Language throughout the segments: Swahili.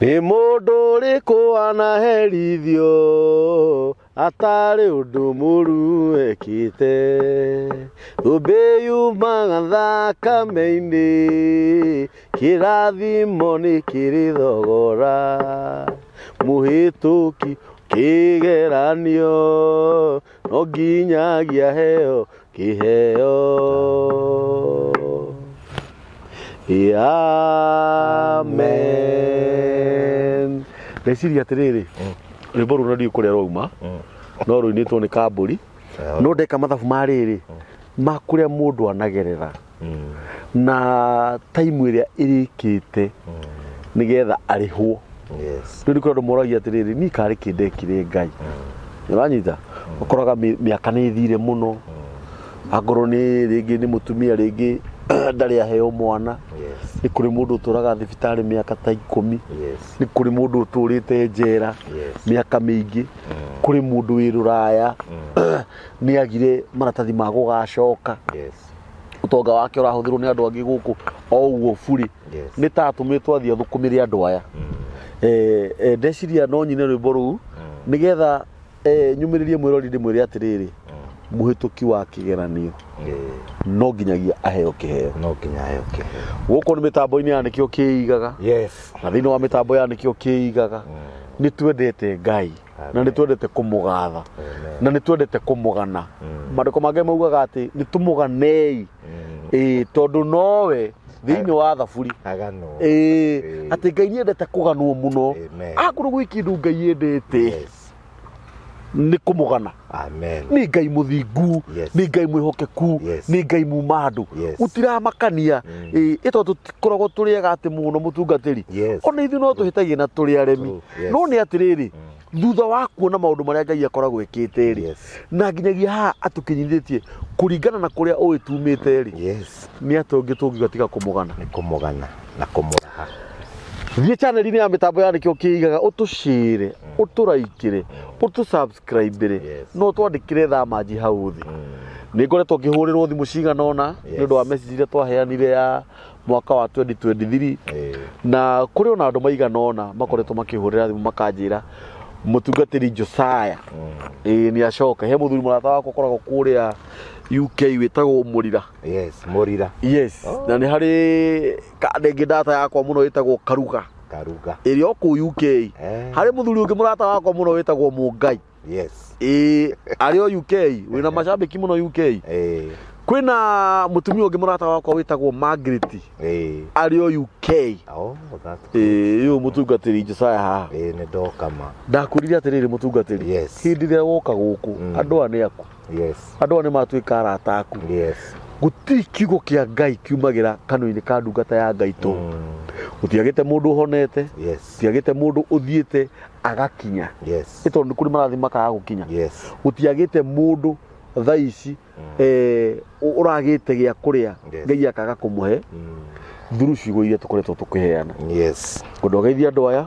Nĩ mũndũ ũrĩkũ anaherithio atarĩ ũndũ mũru ekĩte, thũmbĩ yumaga thakame-inĩ, kĩrathimo nĩ kĩrĩ thogora, mũhĩtũki kĩgeranio no nginyagia heo kĩheo. Amen. Ndeciria atĩrĩrĩ, rwĩmbo rũu nĩ kũrĩa rwauma no rũinĩtwo nĩ Kambũri, no ndeka mathabu marĩrĩ ma kũrĩa mũndũ anagerera na taimu ĩrĩa ĩrĩkĩte nĩgetha arĩhwo. Rĩu nĩ kũrĩ andũ moragia atĩrĩrĩ, niĩ karĩ kĩndekire Ngai. Nĩũranyita, ũkoraga mĩaka nĩ ĩthire mũno, angorwo nĩ rĩngĩ nĩ mũtumia rĩngĩ ndarĩ aheo mwana, nĩ kũrĩ mũndũ ũtũraga thibitarĩ mĩaka ta 10, nĩ kũrĩ mũndũ ũtũrĩte njera mĩaka mĩingĩ, kũrĩ mũndũ wĩ rũraya nĩ agire maratathi ma gũgacoka, ũtonga wake ũrahũthĩrwo nĩ andũ angĩ gũkũ o ũguo bũrĩ, nĩ ta atũmĩtwo athiĩ athũkũmĩre andũ aya. Ndeciria no nyine rwĩmbo rũu nĩgetha nyumĩrĩrie mwĩrori ndĩmwĩre atĩrĩrĩ, mũhĩtũki wa kĩgeranio no nginyagia aheo kĩheo. Gũkũ nĩ mĩtambo-inĩ ya nĩkĩo kĩigaga, na thĩinĩ wa mĩtambo ya nĩkĩo kĩigaga. Nĩ twendete Ngai na nĩ twendete kũmũgatha na nĩ twendete kũmũgana. Maandĩko mangĩ maugaga atĩ nĩ tũmũganei, tondũ nowe thĩinĩ wa thaburi atĩ Ngai nĩendete kũganwo mũno. Akorwo gwĩ kĩndũ Ngai endete nĩ kũmũgana. Nĩ Ngai mũthingu, nĩ Ngai mwĩhokeku, nĩ Ngai muma andũ, gũtiramakania. Tondũ tũtikoragwo tũrĩ ega atĩ mũno mũtungatĩri, ona ithuĩ no tũhĩtagie na tũrĩ aremi, no nĩ atĩrĩrĩ, thutha wa kuona maũndũ marĩa Ngai akoragwo ekĩte rĩ, na nginyagia haha atũkinyithĩtie kũringana na kũrĩa ũĩ tumĩte rĩ, nĩ atĩ ũngĩ tũngĩgatiga kũmũgana, nĩ kũmũgana na kũmũraha. Thiĩ channel-inĩ ya mĩtambo ya nĩkĩo kĩigaga, ũtũshare, ũtũraikĩre, ũtũsubscribe-ĩre, no twandĩkĩre thamanji hau thĩ. Nĩ ngoretwo ngĩhũrĩrwo thimũ cigana ũna nĩ ũndũ wa message iria twaheanire ya mwaka wa 2023, na kũrĩ ona andũ maigana ũna makoretwo makĩhũrĩra thimũ makanjĩra mũtungatĩri Josiah nĩ acoka. He mũthuri mũrata wakwa ũkoragwo kũrĩa UK wĩtagwo Mũrira. Mũrira. Na nĩ harĩ kandenge data yakwa mũno wĩtagwo Karuga. Ĩrĩa o kũu UK. Harĩ mũthuri ũngĩ mũrata wakwa mũno wĩtagwo Mũngai. Arĩ o UK, wĩna macambĩki mũno UK. Kwĩna mũtumia ũngĩ mũrata wakwa wĩtagwo Margaret, arĩ o UK. Ũyũ mũtungatĩri Josiah haha. Nĩ ndokama. Ndakwĩrire atĩrĩrĩ mũtungatĩri, hĩndĩ ĩrĩa woka gũkũ andũ aya nĩ aku, andũ aya nĩ matuĩka arata aku. Gũtirĩ kiugo kĩa Ngai kiumagĩra kanua-inĩ ka ndungata ya Ngai tũ. Gũtiagĩte mũndũ ũhonete, gũtiagĩte mũndũ ũthiĩte agakinya, tondũ nĩ kũrĩ marathi makaga gũkinya. Gũtiagĩte mũndũ thaa ici ũragĩte gĩa kũrĩa Ngai akaga kũmũhe through ciugo iria tũkoretwo tũkĩheana. Ũndũ ũgeithia andũ aya,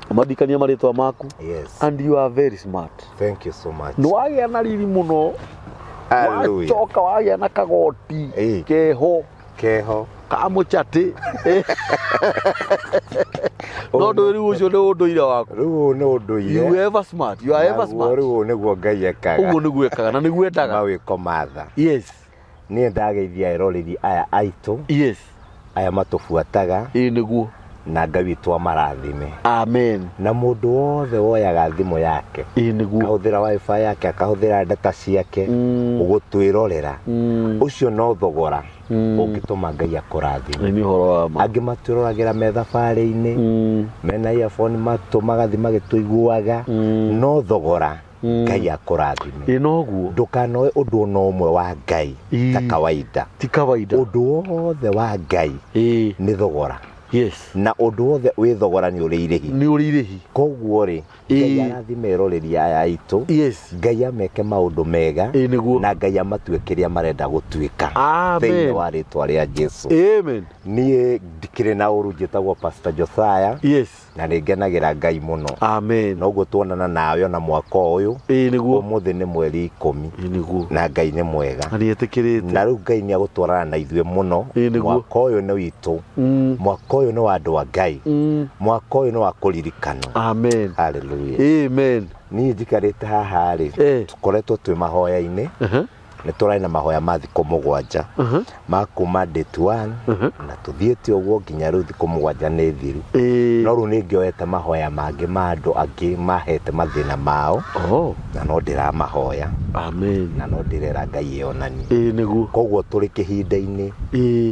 ũmathikania marĩtwa maku, and you are very smart. Thank you so much. Nĩ wagĩa na riri mũno, wacoka wagĩa na kagoti keho ka mũchatĩ. No ndũĩ ũcio nĩ ũndũire waku. Rĩu nĩ ũndũire. You ever smart, you are ever smart. Rĩu nĩguo Ngai ekaga. Ũguo nĩguo ekaga na nĩguo endaga. Mawĩko matha. Niĩ ndageithia eroreri aya aitũ. Aya matũbuataga. Nĩguo. Na Ngai witũ amarathime. Amen. Na mũndũ wothe woyaga thimũ yake, nĩguo, akahũthĩra wifi yake, akahũthĩra data ciake gũtwĩrorera, ũcio no thogora ũngĩtũma Ngai akũrathime. Nĩ ũhoro wa ma. Angĩ matwĩroragĩra me thabarĩ-inĩ, mena earphone matũmaga magĩtũiguaga, no thogora Ngai akũrathime. Noguo ndũkanoe ũndũ ona ũmwe wa Ngai ta kawaida. Ti kawaida. Ũndũ wothe wa Ngai nĩ thogora. Na ũndũ wothe wĩ thogora nĩ ũrĩ irĩhi. Koguo rĩ, Ngai arathime roreri aya aitu Ngai ameke maundu mega na Ngai amatue kiria marenda gutuika thĩinĩ wa rĩtwa rĩa Jesu. Amen. Niĩ ndikĩrĩ na ũru njĩtagwo Pastor Josiah na nĩngenagĩra Ngai mũno. Amen. Noguo tuonana nawe ona mwaka ũyũ ũmũthĩ nĩ mweri 10 na Ngai nĩ mwega na rĩu Ngai nĩ agũtwarana na ithuĩ mũno. Mwaka ũyũ nĩ witũ, mwaka ũyũ nĩ wa andũ a Ngai, mwaka ũyũ nĩ wa kũririkanwo. Amen. Hallelujah. Amen. Niĩ njikarĩte haha rĩ tukoretwo twĩ mahoya-inĩ nĩ tũrarĩ na mahoya ma thikũ 7 ma kuma date 1 na tuthiĩte ũguo nginya rĩu thikũ 7 nĩ thiru. No rĩu nĩ ngĩoete mahoya mangĩ ma andũ angĩ mahete mathĩna mao na no ndĩramahoya. Amen. Na no ndĩrera Ngai eonanie. Koguo tũrĩ kĩhinda-inĩ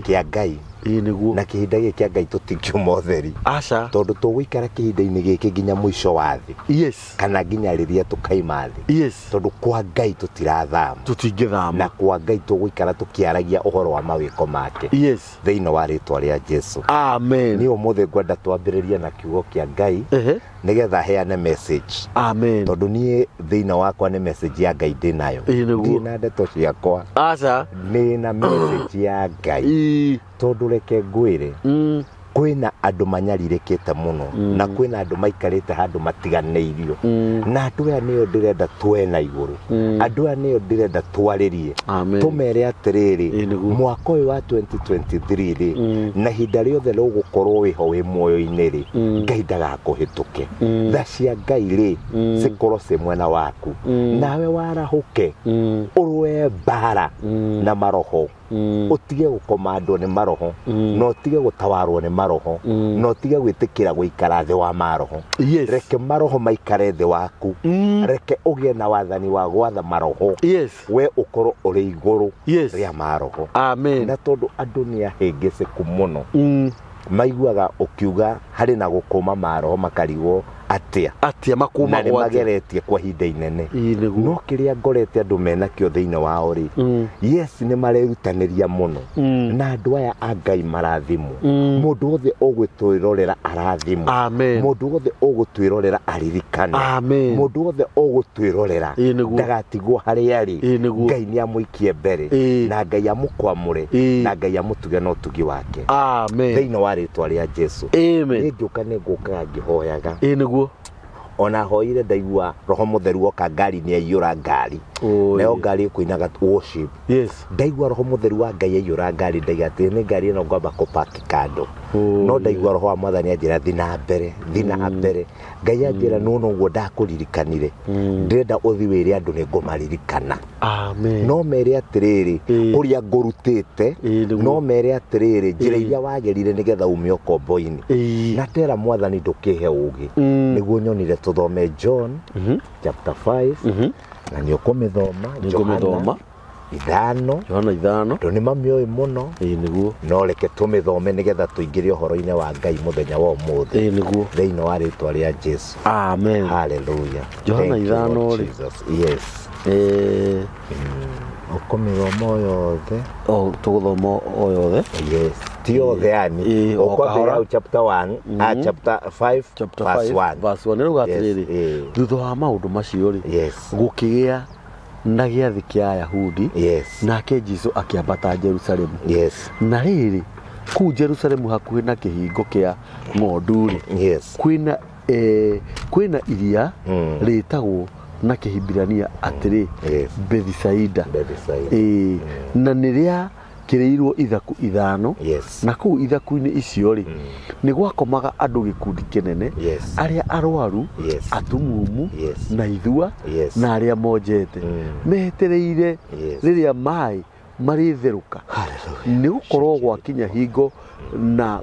kĩa Ngai na kihinda gĩkĩ kĩa Ngai tũtingiuma ũtheri tondũ tũgũikara kihinda-inĩ gĩkĩ nginya mũico wa thĩ kana nginya rĩrĩa tũkaima thĩ tondũ kwa Ngai tũtirathama na kwa Ngai tũgũikara tũkĩaragia ũhoro wa mawĩko make thĩinĩ wa rĩtwa rĩa Jesu. Amen. Nĩ ũmũthĩ ngwenda twambĩrĩrie na kiugo kĩa Ngai nĩgetha heane message. Amen. Tondũ niĩ thĩinĩ wakwa nĩ message ya Ngai ndĩnayo, ndĩ na ndeto ciakwa nĩ na message ya Ngai. Tondũ reke ngwĩre kwĩna andũ manyarirĩkĩte mũno na kwĩna andũ maikarĩte handũ matiganĩirio na andũ aya nĩo ndĩrenda twoe na igũrũ, andũ aya nĩo ndĩrenda twarĩrie tũmere atĩrĩrĩ mwaka ũyũ wa 2023 rĩ na hinda rĩothe rũgũkorwo wĩho wĩ muoyo-inĩ rĩ Ngai ndagakũhĩtũke. Tha cia Ngai rĩ cikorwo ci mwena waku nawe warahũke ũrũe mbara na maroho utige gukomandwo ni maroho no tige gutawarwo ni maroho no tige gwitikira guikara thi wa maroho. Reke maroho maikare thi waku, reke ugie na wathani wa gwatha maroho we ukorwo uri iguru ria maroho. Amen. Na tondu andu ni ahĩngĩcĩku muno maiguaga ukiuga hari na gukoma maroho makarigwo atia makuma gwa mageretie kwa hinda inene no kiria ngorete andu mena kio thĩinĩ wao ri yes ni marerutanĩria muno na andu aya a Ngai marathimwo. Mundu wothe ũgũtwĩrorera arathimwo, mundu wothe ũgũtwĩrorera aririkane, mundu wothe ũgũtwĩrorera ndagatigwo harĩa arĩ. Ngai ni amũikie mbere na Ngai amũkwamũre na Ngai amũtuge na ũtugi wake thĩinĩ wa rĩtwa rĩa Jesu. Ngĩũka nĩ ngũkaga ngĩhoyaga ona hoire ndaigua Roho Mũtheru oka ngari ni aiyũra ngari nayo ngari ĩkũinaga worship. Ndaigua Roho Mũtheru wa Ngai aiyũra ngari ndaiga atĩ nĩ ngari ĩno ngwamba kũpaki kando no ndaigua Roho wa Mwathani anjĩra thiĩ na mbere. Ngai anjĩra no ũguo ndakũririkanire ndĩrenda ũthiĩ wĩre andũ nĩ ngũmaririkana. No mere atĩrĩrĩ ũrĩa ngũrutĩte no mere atĩrĩrĩ njĩra iria wagerire nĩgetha ume ũkombo-inĩ na tera Mwathani ndũkĩhe ũũgĩ nĩguo nyonire tuthome John chapter 5 na nĩ ũkũmĩthoma Johana 5 tondũ nĩ mamĩoĩ mũno nĩguo no reke tũmĩthome nĩgetha tũingĩre ũhoro-inĩ wa Ngai mũthenya wa ũmũthĩ thĩinĩ wa rĩtwa rĩa Jesu. Amen. Hallelujah. Johana 5 yes ũkũmĩthoma o yothe tũgũthoma o yothe ti yothe yani ũkwambĩrĩria hau chapter 1 chapter 5 verse 1 nĩ rũgatĩrĩrĩ thutha wa maũndũ macio rĩ gũkĩgĩa na gĩathĩ kĩa Ayahudi nake Jesũ akĩambata Jerusalemu. Na rĩrĩ kũu Jerusalemu hakuhĩ na kĩhingo kĩa ng'ondu rĩ kwĩna iria rĩtagwo na Kĩhibirania atĩrĩ Bethisaida na nĩrĩa kĩrĩirwo ithaku ithano na kũu ithaku-inĩ icio rĩ nĩ gwakomaga andũ gĩkundi kĩnene arĩa arwaru atumumu na ithua na arĩa monjete metereire rĩrĩa maĩ marĩtherũka nĩ gũkorwo gwakinya hingo na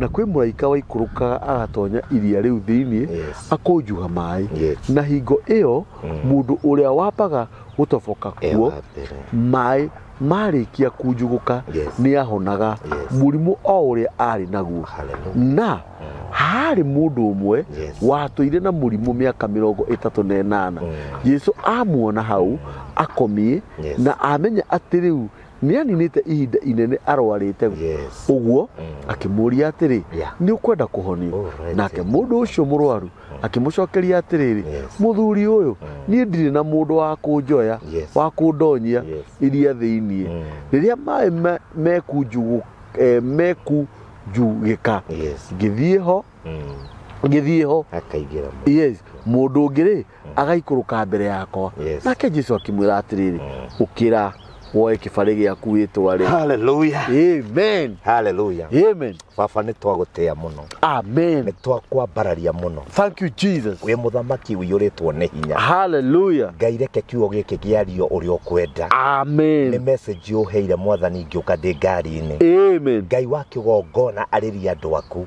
kwĩ mũraika waikũrũkaga agatonya iria rĩu thĩinĩ akũnjuha maĩ na hingo ĩyo mũndũ ũrĩa wambaga gũtoboka kuo maĩ marĩkia kunjugũka nĩ ahonaga mũrimũ o ũrĩa arĩ naguo. Na harĩ mũndũ ũmwe watũire na mũrimũ mĩaka 38 Jesũ amuona hau akomie na amenya atĩ rĩu nĩ aninĩte ihinda inene arwarĩte ũguo akĩmũria atĩrĩ nĩ ũkwenda kũhonio nake mũndũ ũcio mũrwaru akĩmũcokeria atĩrĩrĩ mũthuri ũyũ niĩ ndirĩ na mũndũ wa kũnjoya wa kũndonyia iria thĩinĩ rĩrĩa maĩ mekunjugĩka ngĩthiĩ ho akaingĩra mũndũ ũngĩ rĩ agaikũrũka mbere yakwa nake Jesũ akĩmwĩra atĩrĩrĩ ũkĩra woe kĩbarĩ gĩaku wĩtware. Hallelujah. Amen. Hallelujah. Amen. Baba nĩ twagũtĩa mũno. Amen. Nĩ twakwambararia mũno. Thank you Jesus. Wĩ mũthamaki ũiyũrĩtwo nĩ hinya. Hallelujah. Ngai reke kiugo gĩkĩ gĩario ũrĩa ũkwenda. Amen. Nĩ message ũheire Mwathani ngĩũka ndĩ ngari-inĩ. Amen. Ngai wa kĩgongona arĩria andũ aku.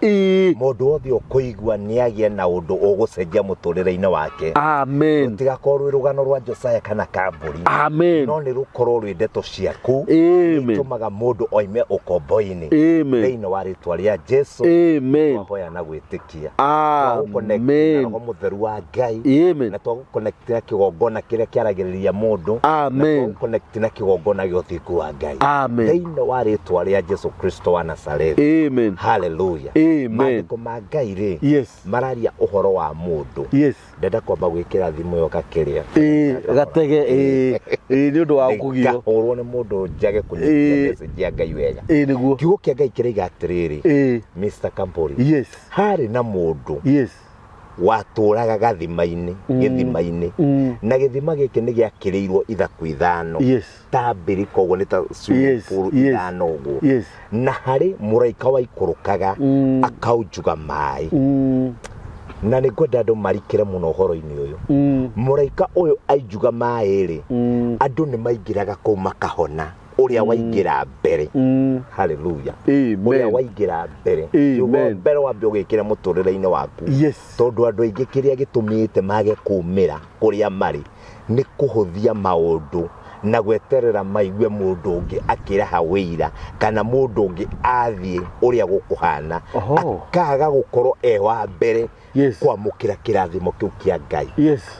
Mũndũ wothe ũkũigua nĩagĩe na ũndũ ũgũcenjia mũtũrĩre-inĩ wake. Amen. Rũtigakorwo rwĩ rũgano rwa Josiah kana Kambũri. Amen. No nĩ rũkorwo rwĩ ndeto ciaku. Amen. Tũmaga mũndũ oime ũkombo-inĩ. Amen. Thĩinĩ wa rĩtwa rĩa Jesũ. Amen. Twahoya na gwĩtĩkia. Amen. Na mũtheru wa Ngai. Amen. Na twagũconnect na kĩgongona kĩrĩa kĩaragĩrĩria mũndũ. Amen. Na twagũconnect na kĩgongona gĩa ũthingu wa Ngai. Amen. Thĩinĩ wa rĩtwa rĩa Jesũ Kristo wa Nazareth. Amen. Hallelujah. Amen. Maandĩko ma Ngai rĩ. Yes. Mararia ũhoro wa mũndũ. Yes. Ndenda kwamba gwĩkĩra thimũ ĩyo gakĩrĩa. Gatege nĩ ũndũ wa kũgio. Ngahũrwo nĩ mũndũ njage kũnyita message ya Ngai wega. Nĩguo. Kiugo kĩa Ngai kĩraiga atĩrĩrĩ. Mr. Kambũri. Yes. Harĩ na mũndũ. Yes. Watũraga gathimainĩ gĩthima-inĩ na gĩthima gĩkĩ nĩ gĩakĩrĩirwo ithaku ithano ta mbĩrĩ koguo nĩ ta swimming pool ithano ũguo na harĩ mũraika waikũrũkaga akaunjuga maĩ na nĩ ngwenda andũ marikĩre mũno ũhoro-inĩ ũyũ mũraika ũyũ ainjuga maĩ rĩ andũ nĩ maingĩraga kũu makahona ũrĩa waingĩra mbere. Hallelujah. Ũrĩa waingĩra mbere. Mbere wambe ũgĩkĩre mũtũrĩre-inĩ waku. Tondũ andũ aingĩ kĩrĩa gĩtũmĩte mage kumĩra kũrĩa marĩ nĩ kũhũthia maũndũ na gweterera maigue mũndũ ũngĩ akĩraha wĩira kana mũndũ ũngĩ athiĩ ũrĩa gũkũhana akaga gũkorwo wa mbere kwamũkĩra kĩrathimo kĩu kĩa Ngai.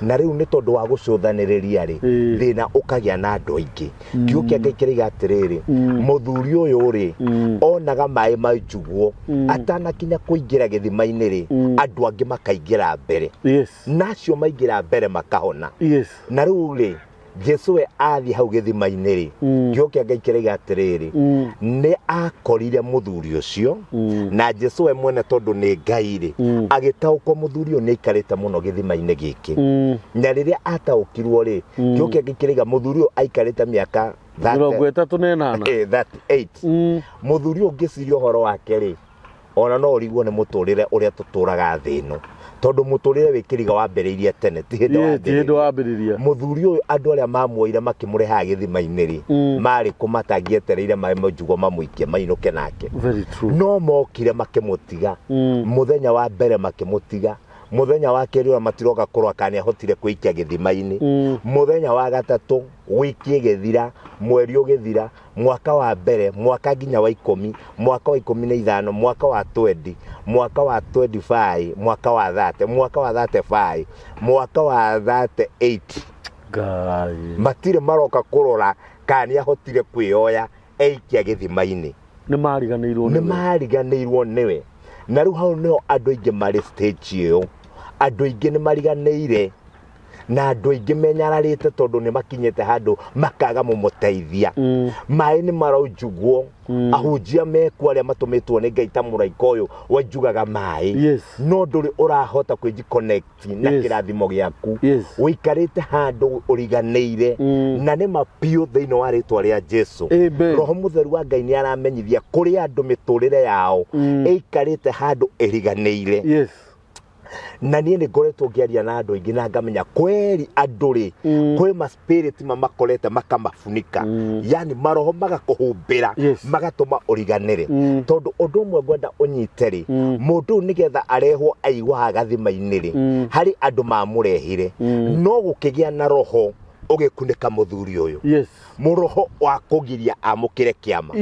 Na rĩu nĩ tondũ wa gũcũthanĩrĩria rĩ thĩna ũkagĩa na andũ aingĩ. Kiugo kĩa Ngai kĩraiga atĩrĩrĩ mũthuri ũyũ rĩ onaga maĩ manjugwo atanakinya kũingĩra gĩthima-inĩ rĩ andũ angĩ makaingĩra mbere nacio maingĩra mbere makahona. Na rĩu rĩ Jesũ we athiĩ hau gĩthima-inĩ rĩ kiugo kĩa Ngai kĩraiga atĩrĩrĩ nĩ akorire mũthuri ũcio na Jesũ we mwene tondũ nĩ Ngai rĩ agĩtaũkwo mũthuri ũyũ nĩ aikarĩte mũno gĩthima-inĩ gĩkĩ na rĩrĩa ataũkirwo rĩ kiugo kĩa Ngai kĩraiga mũthuri ũyũ aikarĩte mĩaka 38 mũthuri ũyũ ũngĩciria ũhoro wake rĩ ona no ũrigwo nĩ mũtũrĩre ũrĩa tũtũraga thĩ ĩno tondũ mũtũrĩre wĩkĩriga wambĩrĩirie tene ti hĩndĩ wambĩrĩria mũthuri ũyũ andũ arĩa mamuoire makĩmũrehaga gĩthima-inĩ rĩ marĩ kũmatangĩetereire maĩ manjugwo mamũikie mainũke nake no mokire makĩmũtiga mũthenya wa mbere makĩmũtiga muthenya wa kerĩ ũrĩa matiroka kũrora kana nĩahotire kũikia gĩthima-inĩ muthenya wa gatatũ wiki ĩgĩthira mweri ũgĩthira mwaka wa mbere mwaka nginya wa 10 mwaka wa 15 mwaka wa 20 mwaka wa 25 mwaka wa 30 mwaka wa 35 mwaka wa 38 Ngai matire maroka kũrora kana nĩahotire kwĩoya eikia gĩthima-inĩ nĩ mariganĩirwo nĩwe na rĩu hau nĩho andũ aingĩ marĩ stage ĩyo andũ aingĩ nĩ mariganĩire na andũ aingĩ menyararĩte tondũ nĩ makinyĩte handũ makaga mũmũteithia maĩ nĩ maraunjugwo ahunjia meku arĩa matũmĩtwo nĩ Ngai ta mũraika ũyũ wanjugaga maĩ no ndũrĩ ũrahota kwĩjiconnect na kĩrathimo gĩaku ũikarĩte handũ ũriganĩire na nĩ mapiũ thĩinĩ wa rĩtwa rĩa Jesũ roho mũtheru wa Ngai nĩ aramenyithia kũrĩ andũ mĩtũrĩre yao ĩikarĩte handũ ĩriganĩire na niĩ nĩ ngoretwo ngĩaria na andũ aingĩ na ngamenya kweri andũ rĩ kwĩ ma spirit makorete makamafunika yani maroho magakũhumbĩra magatũma ũriganĩre tondũ ũndũ ũmwe ngwenda ũnyite rĩ mũndũ nĩgetha arehwo aigwaga gathima-inĩ rĩ harĩ andũ mamũrehire no gũkĩgĩa na roho ugikuneka muthuri uyu yes muroho wa kugiria amukire kiama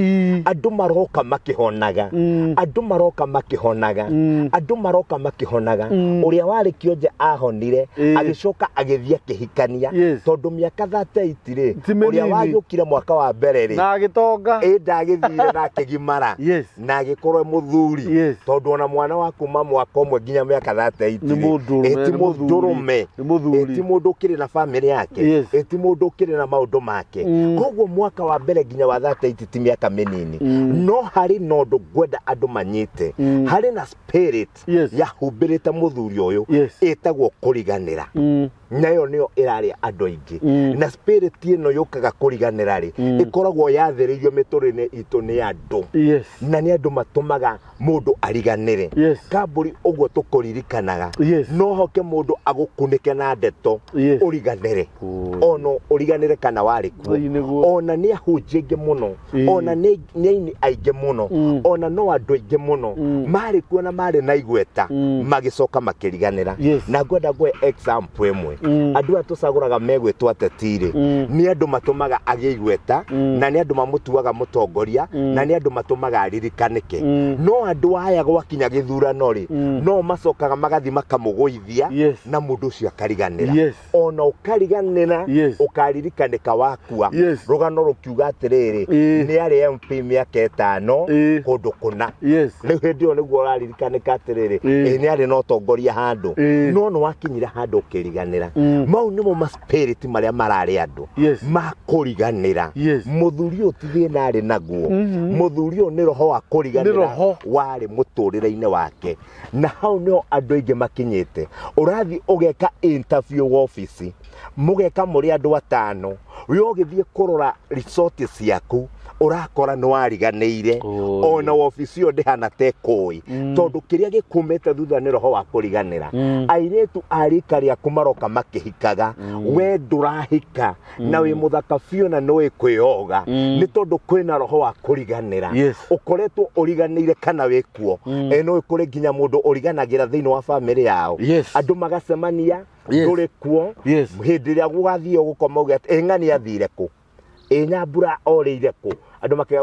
andu maroka makihonaga andu maroka makihonaga andu maroka makihonaga uria wari kionje ahonire agicoka agithia kihikania tondu miaka 38 ri uria wayukire mwaka wa mbere ri na agitonga ndagithire na kigimara na agikorwo muthuri tondu ona mwana wa kuma mwaka umwe nginya miaka 38 eti muthurume eti mundu kiri na family yake eti mundu kiri na maundu make koguo mwaka wa mbere nginya wa 38 ti miaka minini no hari nondu gwenda andu manyite hari na spirit ya humbirite muthuri uyu etagwo kuriganira nayo niyo irari andu aingi na spirit ino yukaga kuriganira ri ikoragwo yathiririo miturine itu ni andu na ni andu matumaga mundu ariganire kamburi uguo tukuririkanaga no hoke mundu agukunike na ndeto uriganire ono uriganire kana wari ku ona ni ahujinge muno ona ni ainge muno ona no andu ainge muno mari ku na mari na igweta magicoka makiriganira na gwenda gwe example imwe andu atusaguraga megwetwa atetire ni andu matumaga agigweta na ni andu mamutuaga mutongoria na ni andu matumaga aririkanike no andu aya gwakinya githurano ri no macokaga magathi makamuguithia na mundu ucio akariganira ona ukariganira ukaririkanika wakua rugano rukiuga atiriri ni ari MP miaka 5 kundu kuna riu hindi yo niguo araririkanika atiriri ni ari no tongoria handu no wakinyira handu ukiriganira mau nimo ma spirit maria marari andu makuriganira muthuri utithina ari naguo muthuri ni roho wa kuriganira wari muturire-ine wake na hau no andu aingi makinyite urathi ugeka interview office mugeka muri andu 5 yo githie kurora resort ciaku urakora no ariganire ona office yo ndihana tekoi tondu kiria gikumete thutha ni roho wa kuriganira airetu arikaria kumaroka makihikaga we ndurahika na wi muthaka biu na no ikwiyoga ni tondu kwina roho wa kuriganira ukoretwo uriganire kana wikuo no ikure nginya mundu uriganagira thiini wa family yao andu magacemania nduri kuo hindi ria gugathie gukoma uga eng'ani athire ku Nyambura orire ku andu makega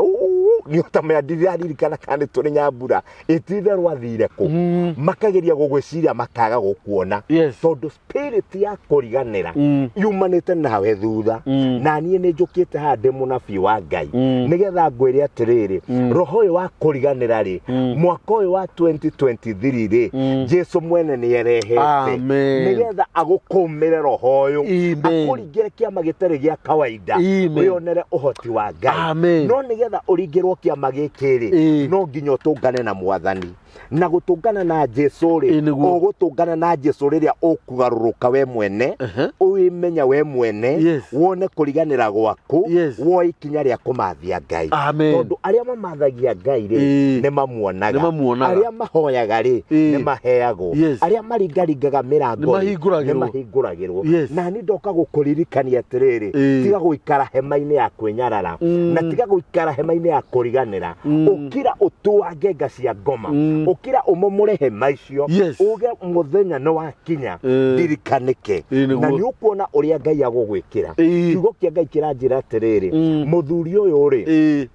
ni utamenya ndiririkana kandi turi Nyambura itithe rwathire ku makageria gugwiciria makaga gukuona tondu spirit ya kuriganira yumanite nawe thutha na nie ni njukite hande munabii wa Ngai nigetha ngwire atiriri roho uyu wa kuriganira ri mwaka uyu wa 2023 ri Jesu mwene ni erehete nigetha agukumire roho uyu akuringire kiama gitari gia kawaida wionere uhoti wa Ngai no nigetha uringirwo kiama gikiri no nginya utungane na Mwathani na gutungana na Jesu ri ugutungana na Jesu riria ukugaruruka we mwene uimenya we mwene wone kuriganira gwaku wo ikinya ria kumathia Ngai tondu aria mamathagia Ngai ri ni mamuonaga aria mahoyaga ri ni maheagwo aria maringaringaga mirango ni mahinguragirwo na ni ndoka gukuririkania atiriri tiga guikara hema-ini ya kwinyarara na tiga guikara hema-ini ya kuriganira ukira utuange nga cia ngoma ukira umomore hema icio uge muthenya no wakinya ndirikanike na ni ukuona uria Ngai agugwikira kiugo kia Ngai kiranjira atiriri muthuri uyu ri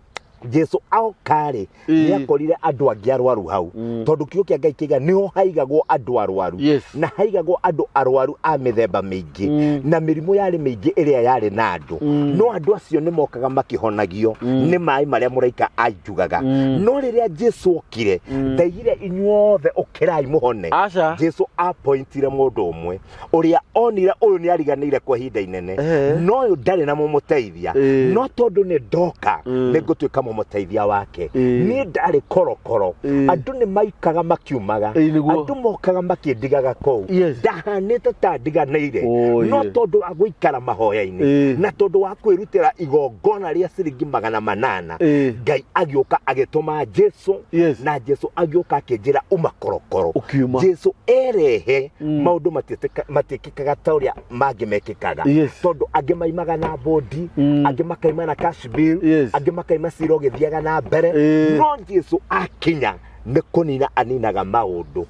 Jesu aokari ni akorire andu angi arwaru hau tondu kiugo kia Ngai kiga niho haigagwo andu arwaru na haigagwo andu arwaru a mithemba mingi na mirimu yari mingi iria yari na andu no andu acio ni mokaga makihonagio ni mai maria muraika ajugaga no riria Jesu okire ndaigire inyuothe ukirai muhone Jesu appointire mundu umwe uria onire uyu ni ariganire kwa hinda inene no uyu ndari na mumuteithia no tondu ni ndoka ni gutuika muteithia wake ni ndari korokoro andu ni maikaga makiumaga andu mokaga makindigaga kou ndahanite ta ndiganire no tondu agwikara mahoya-ini na tondu wa kwirutira igongona ria ciringi 800 Ngai agioka agituma Jesu na Jesu agioka akinjira umakorokoro Jesu erehe maundu matikikaga ta uria mangimekikaga tondu angi maimaga na bodi angi makaima na cash bill angi makaima ciroge thiaga na mbere no Jesu akinya nä kå nina aninaga maå ndå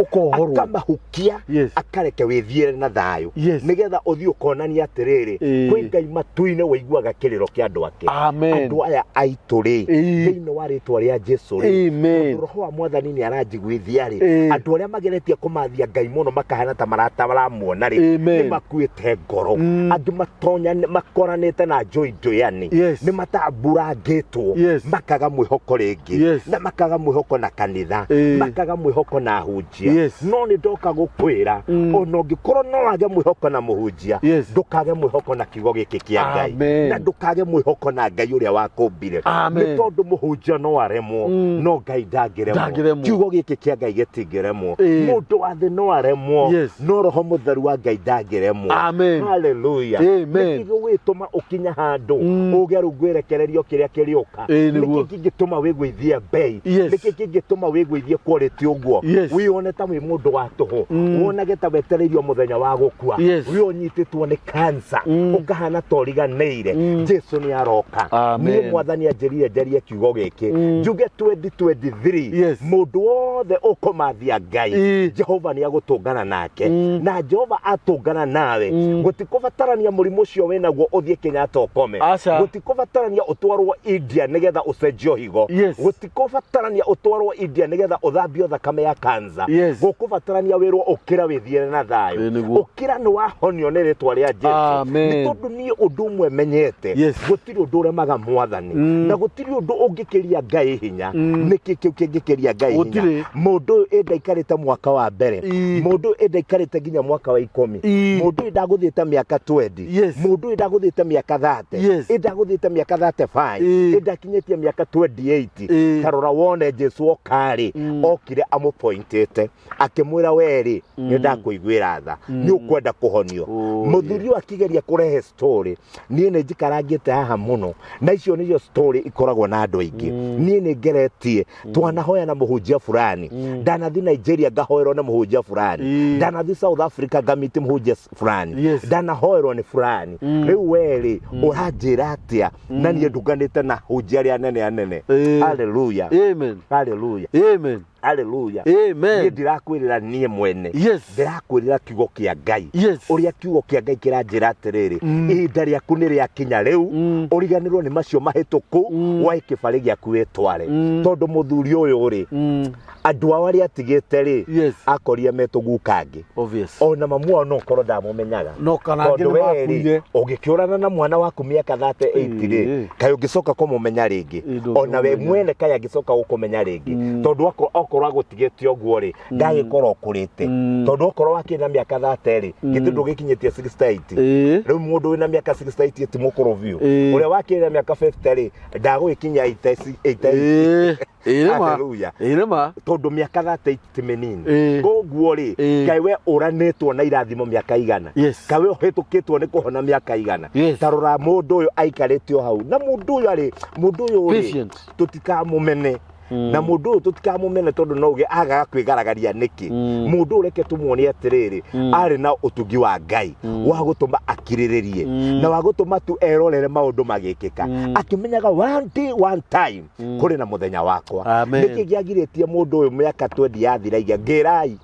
akamahukia akareke wä thiä na thayå nä getha å thiä å konania atä rä rä kwä Ngai matu-inä waiguaga kä rä ro kä andå ake andå aya aitå rä thä-inä wa rä twa rä a Jeså rä roho wa Mwathani nä aranjiguithia rä andå arä a mageretie kå mathia Ngai må no makahana ta maramuona rä nä makuä te ngoro angä matonya makoranä te na njå njåyani nä matambũrangä two makaga mwä hoko rä ngä na makaga mwä hoko na kanitha makaga mwä hoko na hunjia no nä ndoka gå kwä ra ona å ngä korwo no wage mwä hoko na må hunjia ndåkage mwä hoko na kiugo gä kä kä a Ngai na ndåkage mwä hoko na Ngai å rä a wakåmbire nä tondå må hunjia no aremwo no Ngai ndangä remwo kiugo gä kä kä a Ngai gä tingä remwo må ndå wa thä no aremwo no roho må theru wa Ngai ndangä remwo haleluya nä gä tå ma å kinya handå å ge rä u ngwä rekererio kä rä a kä rä å ka nä kä kä ngä tå ma wä gwithie mbei nä kä kä ngä tå ma wä gwithie quality å guo wä one ta wä må ndå wa tå hå wonage ta wetereirio må thenya wa gå kua wä å nyitä two nä cancer å kahana toriganä ire Jeså nä aroka niä Mwathani anjärire njarie kiugo gä kä njuge 2023 må ndå wothe å kå mathia Ngai Jehova nä agå tå ngana nake na Jehova atå ngana nawe gå tikå batarania må rimå å cio wä naguo å thiä Kenyatta ũkome gå tikå batarania å twarwo India nä getha å cenjio higo gå tikå batarania å twarwo India nä getha å thambio thakame ya kanza gå kå batarania wä rwo å kä ra wä thiä na thayå å kä ra nä wahonio nä rä twa rä a Jesũ nä tondå niä å ndå ũmwe menyete gå tirä å ndå å remaga Mwathani na gå tirä å ndå å ngä kä ria Ngai hinya nä kä kä u kä ngä kä ria Ngai hinya må ndå å yå ä ndaikarä te mwaka wa mbere må ndå å yå ä ndaikarä te nginya mwaka wa 10 må ndå å yå ndagå thiä te mä aka 20 må ndå å yå ndagå thiä te mä aka 30 ä ndagå thiä te mä aka 35 ä ndakinyä tie mä aka 28 tarora wone Jesũ okarä okire amå pointete akä mwä ra werä nä ndakå iguä ra tha nä å kwenda kå honio må thuri å akigeria kå rehe story niä nä njikarangä te haha må no na icio nä cio story ikoragwo na andå aingä niä nä ngeretie twanahoya na må hunjia fulani ndanathi Nigeria ngahoerwo na må hunjia fulani ndanathi South Africa ngamiti må hunjia fulani ndanahoerwo nä fulani rä u werä å ranjä ra atä a na niä ndunganä te na hunjia arä anene anene haleluya haleluya haleluya niä ndirakwä rä ra niä mwene ndirakwä rä ra kiugo kä a Ngai å rä a kiugo kä a Ngai kä ranjä ra atä rä rä ihinda rä aku nä rä akinya rä u å riganä rwo nä macio mahä tå kå waä kä barä gä aku wä tware tondå må thuri å yå rä andå ao arä atigä te rä akorire metå gukangä ona mamu ao no korwo ndamå menyaga tondå werä å ngä kä å rana na mwana waku mä aka 38 rä kaä å ngä coka kå må menya rä ngä ona we mwene kaä angä coka gå kå menya rä ngä tondå okorwo agå tigä te å guo rä ndagä korwo kå rä te tondå okorwo wakä na mä aka 30 rä gä tä ndå gä kinyä tie 68 rä u må ndå wä na mä aka 68 ti må kå ro biå å rä a wakä na mä aka 50 rä ndagå gä kinya 88 haleluya tondå mä aka 38 ti mä nini koguo rä kaä we å ranä two na irathimo mä aka igana kaä we å hä tå kä two nä kå hona mä aka igana tarora må ndå å yå aikarä te o hau na må ndå å yå arä må ndå å yå rä tå tikamå mene na må ndå å tå tikamå mene tondå no uge agaga kwä garagaria nä kä må ndå å reke tå muonie atä rä rä arä na å tungi wa Ngai wa gå tå ma akirä rä rie na wa gå tå ma tu erorere maå ndå magä kä ka akä menyaga one day one time kå rä na må thenya wakwa nä kä gä agirä tie må ndå å yå mä aka 20 yathiragia ngä rai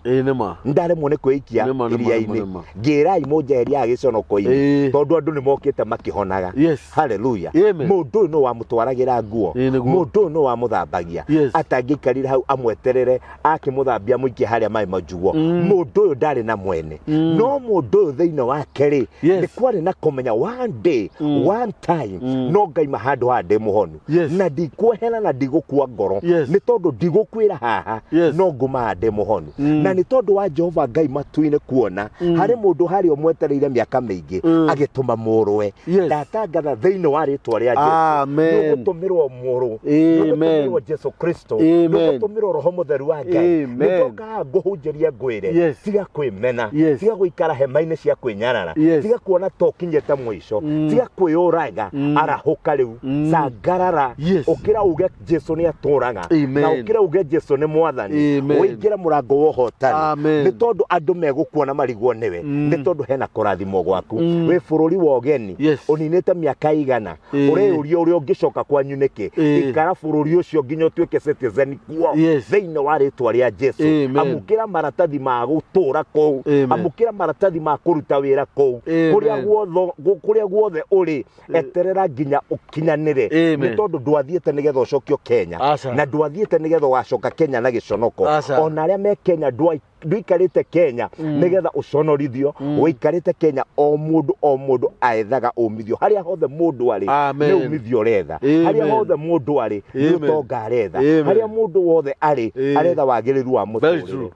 ndaremwo nä kwä ikia iria-inä ngä rai må njeheria agä conoko-inä tondå andå nä mokä te makä honaga haleluya må ndå å yå no wamå twaragä ra nguo må ndå å yå no wamå thambagia atangä ikarire hau amweterere akä må thambia må ikie harä a maä manjuo må ndå å yå ndarä na mwene no må ndå å yå thä-inä wake rä nä kwarä na kå menya one day one time no ngaima handå haha ndä må honu na ndikwehera na ndigå kua ngoro nä tondå ndigå kwä ra haha no ngå maha ndä må honu na nä tondå wa Jehova Ngai matu-inä kuona harä må ndå harä o mwetereire mä aka mä ingä agä tå ma må rwe ndatangatha thä-inä wa rä twa rä a Jesũ nä gå tå mä rwo må rå nä gå tå mä rwo Jesũ Kristo nä gå tå mä rwo roho må theru wa Ngai nä ndokaga ngå hunjä rie ngwä re tiga kwä mena tiga gå ikara hema-inä cia kwä nyarara tiga kuona to kinyä te må ico tiga kwä å raga arahå ka rä u cangarara å kä ra uge Jesũ nä atå raga na å kä ra uge Jesũ nä mwathani å ingä ra må rango wa ũhotani nä tondå andå megå kuona marigwo nä we nä tondå hena kå rathimo gwaku wä bå rå ri wa ũgeni å ninä te mä aka igana å reyå ria å rä a å ngä coka kwanyu nä kä ikara bå rå ri å cio nginya å tuä tuike citizen kuo Yes. thiini wa ritwa ria Jesu. Amen. Amukira maratathi ma gutura kou, Amen. amukira maratathi ma kuruta wira kou, Amen. kuria guothe uri eterera nginya ukinyanire Amen. ni tondu ndwathiete nigetha ucokio Kenya Aca. na ndwathiete nigetha ugacoka Kenya na giconoko. Aca. Ona aria me Kenya ndwikarite Kenya nigetha uconorithio, wikarite Kenya o mundu aethaga umithio haria hothe mundu ari Amen. ni umithio retha, Amen. haria hothe mundu ari ni Amen. utonga retha, Amen. haria mundu wothe ari aretha wagiriru wa Very muturire. true.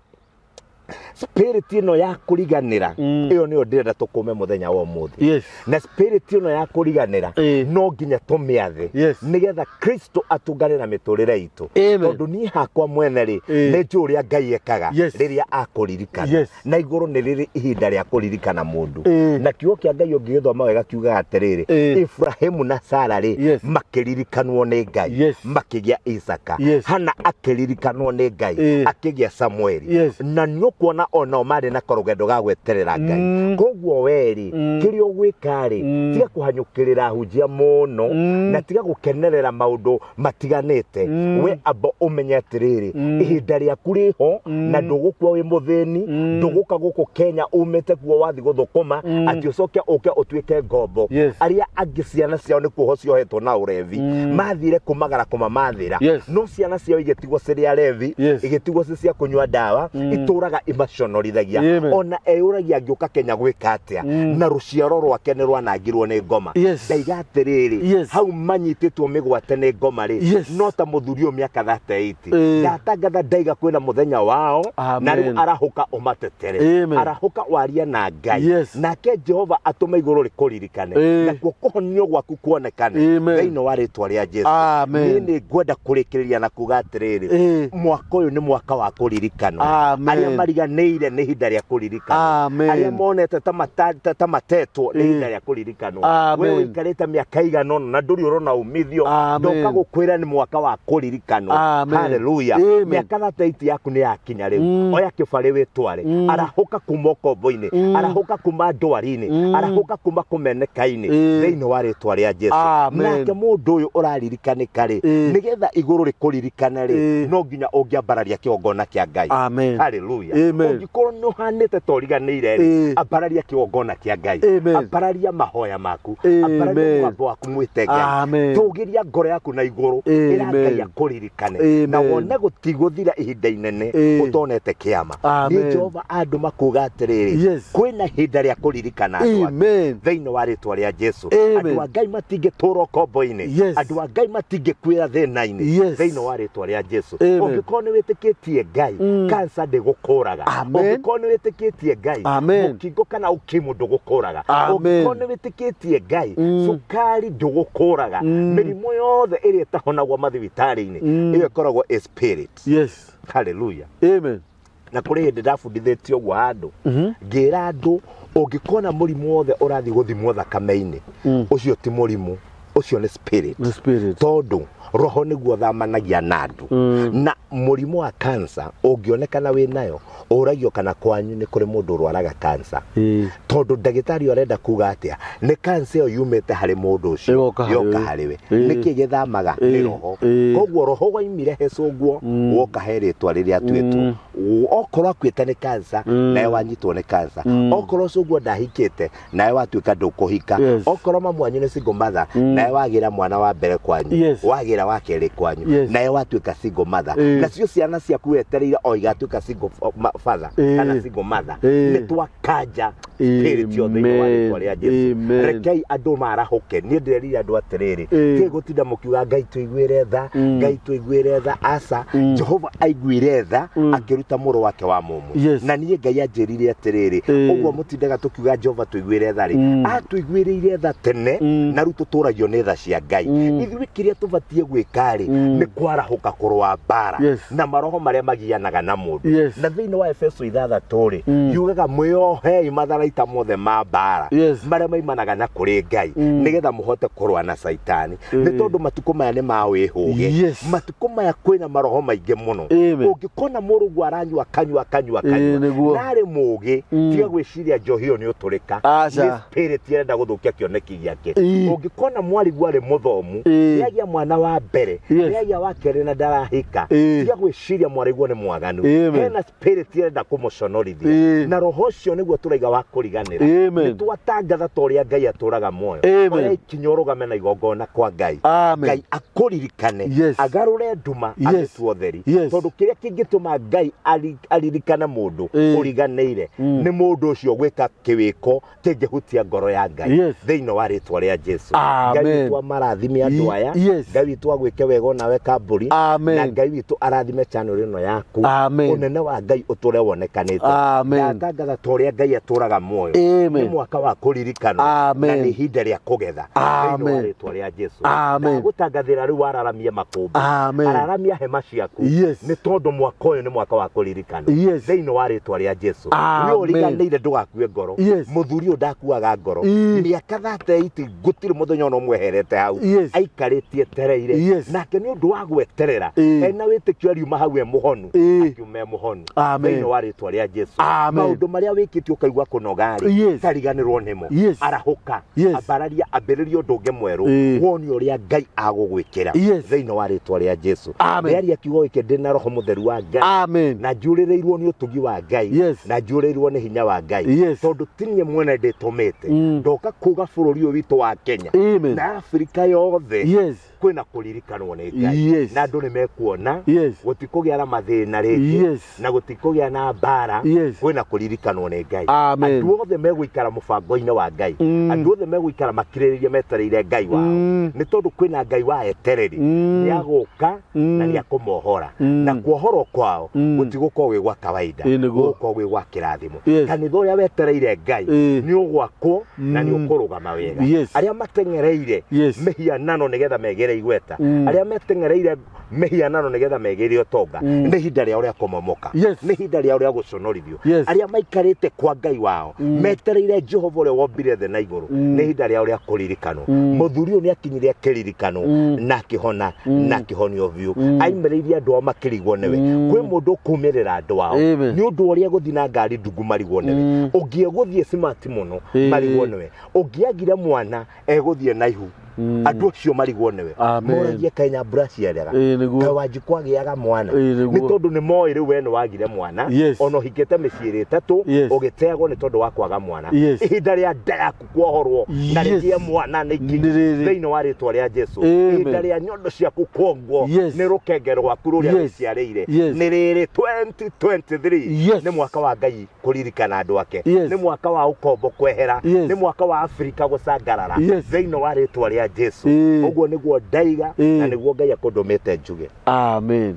Spirit ino ya kuriganira iyo niyo ndirenda tukume muthenya wa umuthi. Yes. Na spirit ino ya kuriganira no nginya tumiathe Yes. nigetha Kristo atungane na miturire itu. Amen. Tondu ni hakwa mwene ri ni njuria Ngai ekaga Yes. riria akuririkana. Yes. Na iguru ni riri ihinda ria kuririkana mundu. Na kiugo kia Ngai ungithoma wega kiuga atiriri Ibrahimu na Sara ri makiririkanwo ni Ngai, Yes. makigia Isaka. Yes. Hana akiririkanwo ni Ngai, akigia Samueli. Yes. Na nyokuona ono mari na korugendo ga gweterera Ngai. Koguo weri kirio gwikari tiga kuhanyukirira hujia muno na tiga gukenerera maundu matiganite. We abo umenye atiriri ihinda riaku riho na ndugukua wi muthini, nduguka guku Kenya umete kuo wathi guthukuma ati ucoke uke utuike ngombo. Aria angi ciana ciao ni kuho ciohetwo na urevi mathire kumagara kumamathira, no ciana ciao igetigwo ciri arevi, igetigwo cia kunywa dawa, ituraga imaconorithagia. Ona euragia ngiuka Kenya gwika atia na ruciaro rwake ni rwanangirwo ni ngoma. Ndaiga atiriri hau manyititwo migwate ni ngoma ri no ta muthuri miaka 38 ndatangatha ndaiga kwina muthenya wao na riu arahuka umatetere, arahuka waria na Ngai, nake Jehova atume iguru rikuririkane na kuhonio gwaku kuonekane thiini wa ritwa ria Jesu. Ni ngwenda kurikiriria na kuga atiriri mwaka uyu ni mwaka wa kuririkano. Aria mariganeire ni hinda ria kuririkano, aria monete ta matetwo ni hinda ria kuririkano. We wikarite miaka igana na nduri urona umithio, ndoka gukwira ni mwaka wa kuririkano. Haleluya. Miaka 38 yaku ni yakinya riu, oya kibari witware, arahuka kuma ukombo-ini, arahuka kuma ndwari-ini, arahuka kuma kumeneka-ini thiini wa ritwa ria Jesu. Nake mundu uyu uraririkanika ri nigetha iguru rikuririkana ri no nginya ungiambararia kiongona kia Ngai. Haleluya. Ungikorwo ni uhanite toriganire ri ambararia kiongona kia Ngai, ambararia mahoya maku, ambararia mwambo waku mwite Ngai, tugiria ngoro yaku na iguru ira Ngai akuririkane na wone gutiguthira ihinda inene utonete kiama. Ni Jehova andu makuga atiriri kwina ihinda ria kuririkana thiini wa ritwa ria Jesu. Andu a Ngai matingitura ukombo-ini, andu a Ngai matingikwira thina-ini thiini wa ritwa ria Jesu. Ungikorwo ni witikitie Ngai, kansa ndigukuraga. Ungikorwo ni witikitie Ngai, mukingo kana ukimu ndugukuraga. Ungikorwo ni witikitie Ngai, sukari ndugukuraga. Mirimu yothe iri itahonagwo mathibitari-ini iyo ikoragwo spirit. Haleluya. Na kuri hindi ndabundithitio gwa andu ngira andu ungikona murimu wothe urathi guthimwo thakame-ini, ucio ti murimu, ucio ni spirit. Tondu roho niguo thamanagia na andu na murimu wa kansa ungionekana wi nayo uragio kana kwanyu ni kuri mundu urwaraga kansa. Tondu ndagitari arenda kuga atia ni kansa yo yumite hari mundu ucio yoka hariwe niki githamaga ni roho. Koguo roho waimire hecungwo woka he ritwa riria twitwo okorwo akwite ni kansa nawe wanyitwo ni kansa, okorwo cungwo ndahikite nawe watuika ndukuhika, okorwo mamwanyu ni single mother nawe wagira mwana wa mbere kwanyu, wagira wa keri kwanyu nawe watuika single mother, na cio ciana ciaku wetereire o igatuika single father kana single mother, ni twakanja spirit yo thiini wa ritwa ria Jesu. Rekei andu marahuke. Ni ndirerire andu atiriri ti gutinda mukiuga Ngai tuiguire tha, Ngai tuiguire tha. Asa Jehova aiguire tha akiruta muru wake wa mumu, na nie Ngai anjirire atiriri uguo mutindaga tukiuga Jehova tuiguire tha ri atuiguire tha tene na rutu turagio ni tha cia Ngai. Ithui kiria tubatie gwikari ni kwarahuka kurwa bara na maroho maria magianaga na mundu. Na thiini wa Efeso 6 yugaga mwiohei matharaita mothe ma bara maria maimanaga na kuri Ngai nigetha muhote kurwa na Saitani. Ni tondu matuko maya ni ma wihuge, matuko maya kwina maroho maingi muno. Ungikona murugu aranyua nare mugi tiga gwiciria njohio ni uturika ni spirit yenda guthukia kioneki giake ungikona mwari gwari muthomu yagia mwana wa mbere yagia wa kere na darahika tiga gwiciria mwari gwo ni mwaganu hena spirit yenda kumuconorithia na roho cio niguo turaiga wa kuriganira ni twatangatha toria Ngai aturaga moyo ore kinyoroga na igongona kwa Ngai Ngai akuririkane agarure nduma agituo theri tondu kiria kingituma Ngai aririkana mundu uriganeire ni mundu ucio gwika kiwiko kingihutia ngoro ya Ngai thiini wa ritwa ria Jesu Ngai witu amarathime andu aya Ngai witu agwike wega nawe kamburi na Ngai witu arathime channel ino yaku unene wa Ngai uture wonekanite ndatangatha toria Ngai aturaga moyo ni mwaka wa kuririkana na ni hinda ria kugetha thiini wa ritwa ria Jesu gutangathira riu araramia makumbi araramia hema ciaku ni tondu mwaka uyu ni mwaka wa kuririkana thiini wa ritwa ria Jesu ni uriganeire ndugakue ngoro muthuri u ndakuaga ngoro miaka 38 gutiri muthenya no mweherete hau aikaritie tereire nake ni undu wa gweterera ena witikio ariuma hau e muhonu akiume muhonu thiini wa ritwa ria Jesu maundu maria wikiti ukaigua kunogari tariganirwo nimo arahuka abararia ambiririo ndunge mweru woni uria Ngai agugwikira thiini wa ritwa ria Jesu riaria kiugo iki ndina roho mutheru wa Ngai na njurireirwo ni utugi wa Ngai na njurireirwo ni hinya wa Ngai tondu tinye mwene nditumite ndoka kuga bururi uyu witu wa Kenya na Afrika yothe kwina kulirikanwo ni Ngai na andu ni mekuona gutikugia na mathina ringi na gutikugia na mbara kwina kulirikanwo ni Ngai andu othe meguikara mubango-ini wa Ngai andu othe meguikara makiririria metereire Ngai wao ni tondu kwina Ngai wa etereri ni aguka na ni akumohora na kuohoro kwao gutigukorwo wi gwa kawaida gukorwo wi gwa kirathimo kanitha uria wetereire Ngai ni ugwakwo na ni ukurugama wega aria matengereire mehianano nigetha megere igweta aria metengereire mehianano nigetha megere utonga ni hinda ria uria kumomoka ni hinda ria uria guconorithio aria maikarite kwa Ngai wao metereire Jehova uria wombire the na iguru ni hinda ria uria kuririkano muthuri uyu ni akinyire kiririkano na kihona na kihonio biu aimereirie andu makirigwo newe kwi mundu kumirira andu wao ni undu uria guthina ngari ndungu marigwo newe ungie guthie smart muno marigwo newe ungiagire mwana eguthie na ihu andu cio marigwo newe moragie Kenya brush yerega kawanji kwagiaga mwana ni tondu ni moi riu we ni wagire mwana ono hikete miciiri tatu ugitegwo ni tondu wa kwaga mwana ihinda ria nda yaku kuohorwo na rigie mwana ni thiini wa ritwa ria Jesu ihinda ria nyondo ciaku kuongwo ni rukenge rwaku ruria riciarire ni riri 2023 ni mwaka wa Ngai kuririkana andu ake ni mwaka wa ukombo kwehera ni mwaka wa Afrika gucangarara thiini wa ritwa ria Jesu uguo niguo ndaiga na niguo Ngai akundumite njuge amen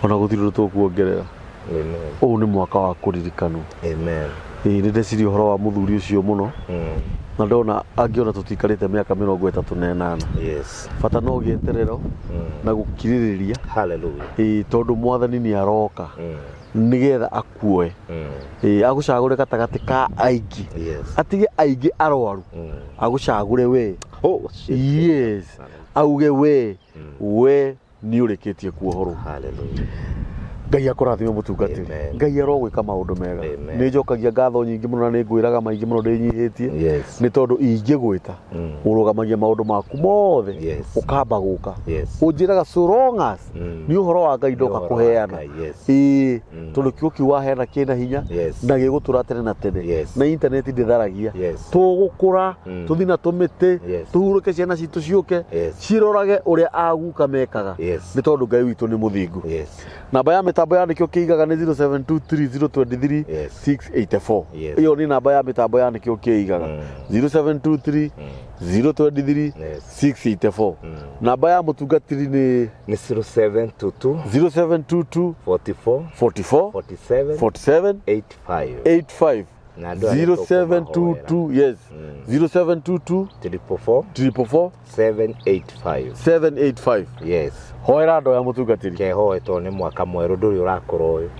ona guthirwo tukuongerera uyu ni mwaka wa kuririkano ni ndeciria uhoro wa muthuri ucio muno na ndona angiona tutikarite miaka 38 bata no gieterero na gukiririria haleluya tondu mwathani ni aroka nigetha akuoe agucagure gatagati ka aigi atige aigi arwaru agucagure we auge we ni urikitie kuohoro haleluya Ngai akurathime mutungatiri Ngai arogwika maundu mega ni njokagia ngatho nyingi muno na ni ngwiraga maingi muno ndinyihitie ni tondu ingigwita urugamagia maundu maku mothe ukamba guka unjiraga so long as ni uhoro wa Ngai ndoka kuheana tondu kiuki waheana kina hinya na gigutura tene na tene na internet nditharagia tugukura tuthina tumite tuhuruke ciana citu ciuke cirorage uria aguka mekaga ni tondu Ngai witu ni muthingu namba ya mitambo yandikio kiigaga ni 0723023684 iyo ni namba ya mitambo yandikio kiigaga 0723023684 namba ya mutungatiri ni 0722 44 47 85 0722 0722 444 785 hoera ndo ya mutungatiri kehoeto ni mwaka mweru nduri urakoro uyu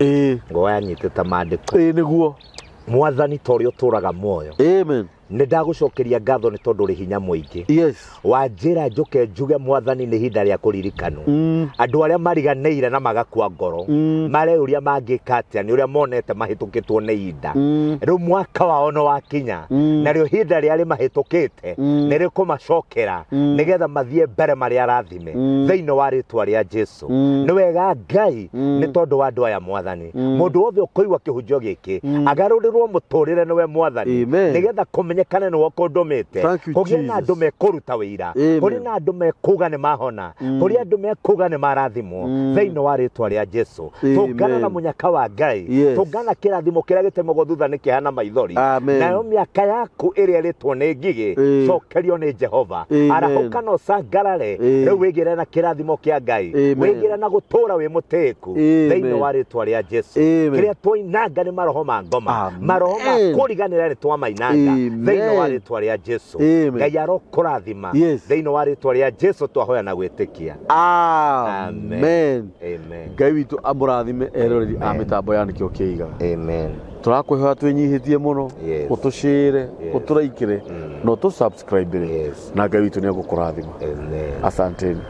ngoya nyitita mandiko niguo mwathani tori uturaga moyo amen nĩ ndagũcokeria ngatho nĩ tondũ ũrĩ hinya mũingĩ. Yes. Wanjĩra njuke njuge Mwathani nĩ ihinda rĩa kũririkanwo. Andũ arĩa mariganĩire na magakua ngoro mareuria mangĩka atĩa nĩ ũrĩa monete mahĩtũkĩtwo nĩ ihinda. Rĩu mwaka wao no wakinya narĩo ihinda rĩarĩ mahĩtũkĩte nĩ rĩkũmacokera nĩgetha mathiĩ mbere marĩ arathime thĩinĩ wa rĩtwa rĩa Jesũ. Nĩ wega Ngai nĩ tondũ wa andũ aya Mwathani. Mũndũ wothe ũkũigua kĩhunjio gĩkĩ agarũrĩrwo mũtũrĩre nĩwe Mwathani nĩgetha kũmenyekane nĩwe ũkũndũmĩte. Kũgĩe na andũ mekũruta wĩira, kũrĩ na andũ mekuga nĩ mahona, kũrĩ andũ mekuga nĩ marathimwo thĩinĩ wa rĩtwa rĩa Jesũ. Tũngana na mũnyaka wa Ngai, tũngana kĩrathimo kĩrĩa gĩtemagwo thutha nĩ kĩhana maithori. Nayo mĩaka yaku ĩrĩa ĩrĩtwo nĩ ngigĩ cokerio nĩ Jehova. Arahũka na ũcangarare rĩu wĩgĩre na kĩrathimo kĩa Ngai, wĩgĩre na gũtũũra wĩ mũtĩĩku thĩinĩ wa rĩtwa rĩa Jesũ. Kĩrĩa twainanga nĩ maroho ma ngoma, maroho ma kũriganĩra nĩ twamainanga thĩinĩ wa rĩtwa rĩa Jesũ. Ngai arokũrathima thĩinĩ wa rĩtwa rĩa Jesũ twahoya na gwĩtĩkia. Amen. Ngai witũ amũrathime eroreri a mĩtambo ya nĩkĩo kĩigaga. Amen. Tũrakwĩhoya twĩnyihĩtie mũno, ũtũshare, ũtũraikĩre na ũtũsubscribe na Ngai witũ nĩ egũkũrathima. Asanteni.